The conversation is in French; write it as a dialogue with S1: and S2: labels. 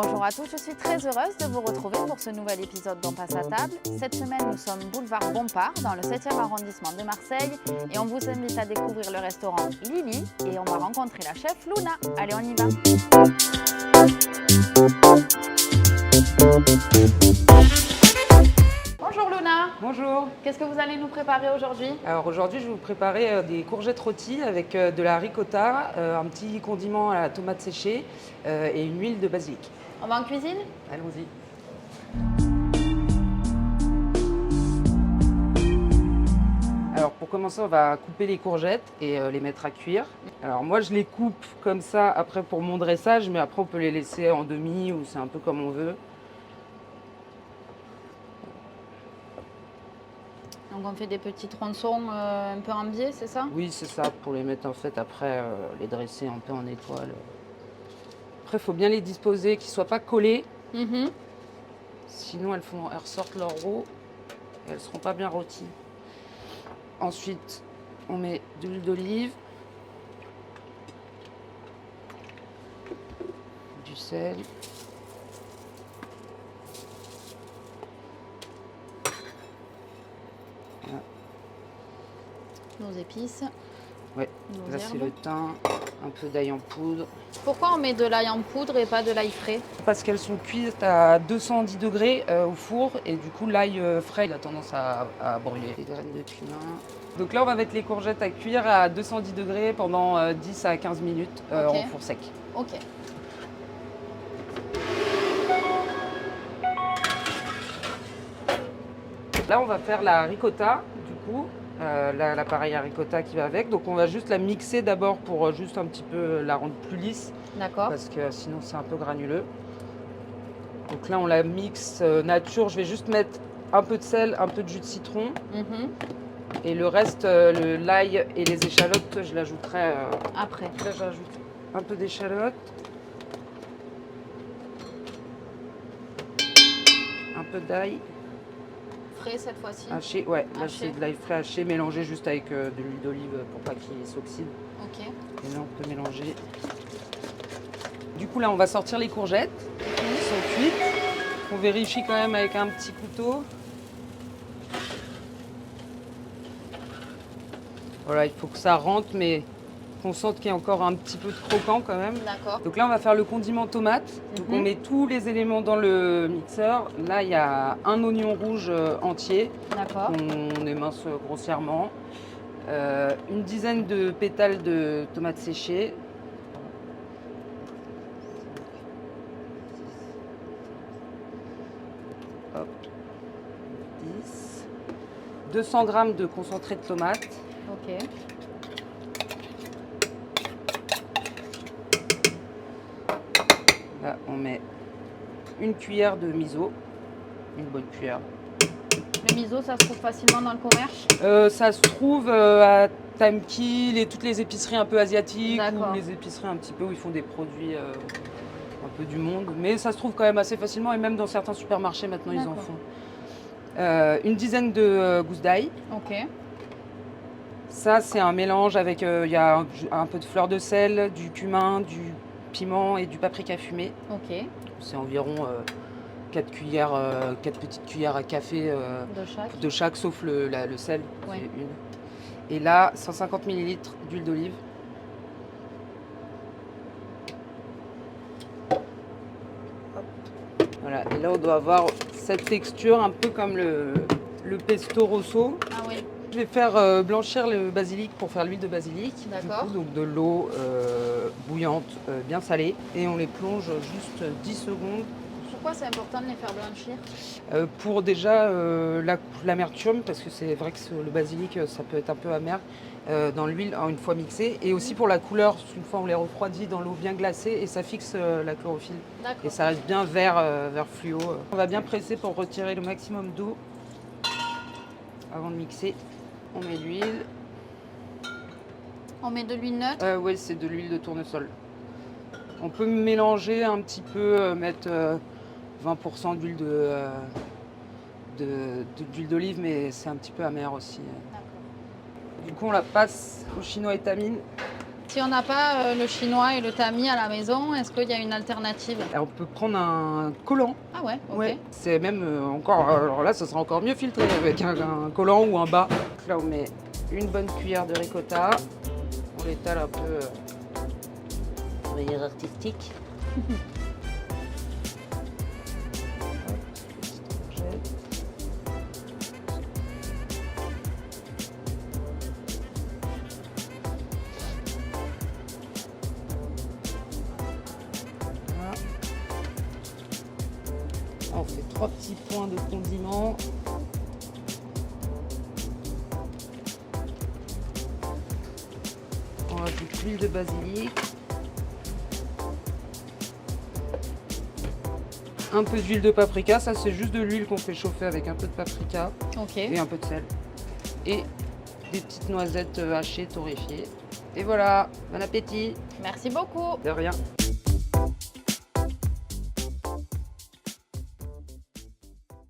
S1: Bonjour à tous, je suis très heureuse de vous retrouver pour ce nouvel épisode d'On passe à table. Cette semaine, nous sommes boulevard Bompard, dans le 7e arrondissement de Marseille, et on vous invite à découvrir le restaurant Lily, et on va rencontrer la chef Luna. Allez, on y va. Bonjour Luna.
S2: Bonjour.
S1: Qu'est-ce que vous allez nous préparer aujourd'hui?
S2: Alors aujourd'hui, je vais vous préparer des courgettes rôties avec de la ricotta, un petit condiment à la tomate séchée et une huile de basilic.
S1: On va en cuisine?
S2: Allons-y. Alors pour commencer, on va couper les courgettes et les mettre à cuire. Alors moi, je les coupe comme ça après pour mon dressage, mais après on peut les laisser en demi ou c'est un peu comme on veut.
S1: Donc on fait des petits tronçons un peu en biais, c'est ça?
S2: Oui, c'est ça, pour les mettre en fait après, les dresser un peu en étoile. Après, il faut bien les disposer, qu'ils ne soient pas collés. Sinon, elles ressortent leur roux et elles ne seront pas bien rôties. Ensuite, on met de l'huile d'olive, du sel, voilà.
S1: Nos épices.
S2: Ouais,
S1: Nos
S2: là c'est
S1: herbes.
S2: le thym, un peu d'ail en poudre.
S1: Pourquoi on met de l'ail en poudre et pas de l'ail frais?
S2: Parce qu'elles sont cuites à 210 degrés au four et du coup l'ail frais il a tendance à brûler. Des graines de cumin. Donc là on va mettre les courgettes à cuire à 210 degrés pendant 10 à 15 minutes
S1: Ok.
S2: en four sec.
S1: Ok.
S2: Là on va faire la ricotta du coup, l'appareil à ricotta qui va avec. Donc on va juste la mixer d'abord pour juste un petit peu la rendre plus lisse
S1: D'accord.
S2: parce que sinon c'est un peu granuleux. Donc là on la mixe nature, je vais juste mettre un peu de sel, un peu de jus de citron. Et le reste, l'ail et les échalotes, je l'ajouterai
S1: Après.
S2: Là, j'ajoute un peu d'échalotes, un peu d'ail
S1: Frais cette fois-ci.
S2: haché. Ouais, là
S1: Haché.
S2: c'est de l'ail frais haché mélangé juste avec de l'huile d'olive pour pas qu'il s'oxyde.
S1: Ok.
S2: Et là, on peut mélanger. Du coup, là, on va sortir les courgettes qui sont cuites. On vérifie quand même avec un petit couteau. Voilà, il faut que ça rentre, mais qu'on sente qu'il y a encore un petit peu de croquant quand même.
S1: D'accord.
S2: Donc là, on va faire le condiment tomate. Donc on met tous les éléments dans le mixeur. Là, il y a un oignon rouge entier
S1: D'accord.
S2: qu'on émince grossièrement. Une dizaine de pétales de tomates séchées. Hop. 10. 200 g de concentré de tomate.
S1: Ok.
S2: Là, on met une cuillère de miso. Une bonne cuillère.
S1: Le miso, ça se trouve facilement dans le commerce?
S2: Ça se trouve à Tamkil et toutes les épiceries un peu asiatiques
S1: D'accord.
S2: ou les épiceries un petit peu où ils font des produits un peu du monde. Mais ça se trouve quand même assez facilement et même dans certains supermarchés maintenant ils en
S1: D'accord.
S2: font. Une dizaine de gousses d'ail.
S1: Ok.
S2: Ça c'est un mélange avec, il y a un peu de fleur de sel, du cumin, du piment et du paprika fumé.
S1: Ok.
S2: C'est environ 4 petites cuillères à café
S1: De chaque.
S2: de chaque sauf le sel,
S1: Ouais.
S2: c'est une. Et là, 150 ml d'huile d'olive. Voilà, et là on doit avoir cette texture un peu comme le pesto rosso.
S1: Ah oui.
S2: Je vais faire blanchir le basilic pour faire l'huile de basilic.
S1: D'accord.
S2: Du coup, donc de l'eau bouillante, bien salée. Et on les plonge juste 10 secondes
S1: Pourquoi c'est important de les faire blanchir?
S2: pour déjà l'amertume, parce que c'est vrai que le basilic, ça peut être un peu amer dans l'huile une fois mixé. Et aussi pour la couleur, une fois on les refroidit dans l'eau bien glacée et ça fixe la chlorophylle.
S1: D'accord.
S2: Et ça reste bien vert fluo. On va bien presser pour retirer le maximum d'eau avant de mixer. On met l'huile.
S1: On met de l'huile neutre?
S2: Oui, c'est de l'huile de tournesol. On peut mélanger un petit peu, mettre 20% d'huile d'huile d'olive, mais c'est un petit peu amer aussi.
S1: D'accord.
S2: Du coup, on la passe au chinois étamine.
S1: Si on n'a pas le chinois et le tamis à la maison, est-ce qu'il y a une alternative?
S2: Alors, on peut prendre un collant.
S1: Ah ouais, ok.
S2: Ouais, c'est même encore. Alors là, ça sera encore mieux filtré avec un collant ou un bas. Là, on met une bonne cuillère de ricotta. On l'étale un peu de manière artistique. Hop, petite courgette. Voilà. On fait 3 petits points de condiments. On rajoute l'huile de basilic. Un peu d'huile de paprika, ça c'est juste de l'huile qu'on fait chauffer avec un peu de paprika
S1: Ok.
S2: et un peu de sel. Et des petites noisettes hachées torréfiées. Et voilà, bon appétit,
S1: Merci beaucoup.
S2: de rien.